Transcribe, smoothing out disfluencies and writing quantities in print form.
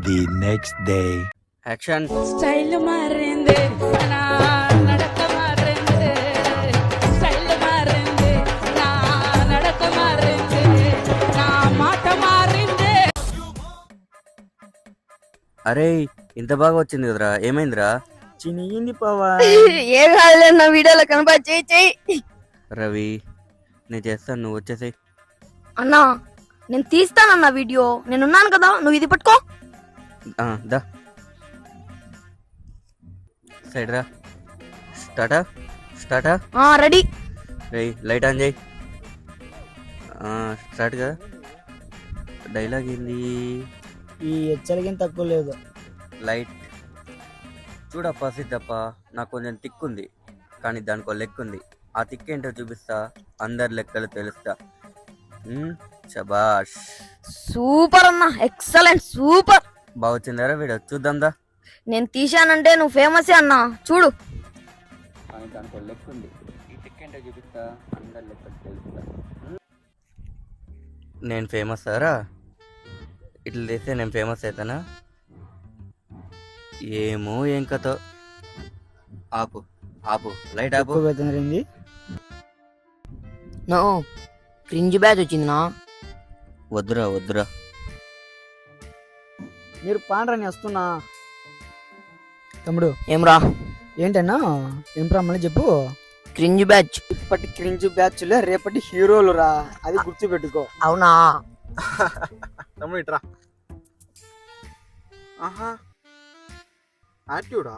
the next day. Action. Style మారింది నా నడక మారింది స్టైల్ మారింది నా నడక మారింది నా మాట మారింది. అరే ఇంత బాగా వచ్చింది కదరా, ఏమైందిరా? చినిగింది పవా. ఏం కాదులే నా వీడియోలో కనపడి చెయ్యి. రవి నేను చేస్తాను, నువ్వు వచ్చేసి. అన్నా నేను తీస్తానన్నా వీడియో, నేనున్నాను కదా, నువ్వు ఇది పట్టుకో. దా సైడ్ రా. స్టార్టా రెడీ. రేయ్ లైట్ ఆన్ చేయి. స్టార్ట్ కదా. డైలాగ్ ఏంది? ఈ హెచ్చరికేం తక్కువ లేదు. లైట్ చూడప్ప సిద్ధప్ప, నాకు కొంచెం తిక్కుంది కానీ దానికో లెక్క ఉంది. ఆ తిక్కు ఏంటో చూపిస్తా, అందరి లెక్కలు తెలుస్తా. శబాష్. సూపర్ అన్నా, ఎక్సలెంట్, సూపర్. బాగా వచ్చిందారా వీడియో? చూద్దాందా. నేను తీశానంటే నువ్వు ఫేమసే అన్నా, చూడు. కానీ దానికో లెక్క ఉంది. ఈ తిక్కు ఏంటో చూపిస్తా, అందరి లెక్కలు తెలుస్తా. నేను ఫేమస్ సారా? ఇట్లా చేస్తే నేను ఫేమస్ అవుతానా? ఏమో ఏం కథో. ఆపు ఆపు, లైట్ ఆపు. ఎక్కువ వెతనరింది. నో క్రింజ్ బ్యాచ్ వచ్చింది నా. వద్దురా. మీరు పాండ్రని వస్తున్నా. తమ్ముడు ఏమ్రా? ఏంటన్నా ఏం మళ్ళీ చెప్పు. Cringe batch. ఇప్పటి క్రింజ్ బ్యాచ్లే రేపటి హీరోలు రా, అది గుర్తు పెట్టుకో. అవునా? తమ్ముడు ఇట్రా. ఆహా యాక్టివ్డా.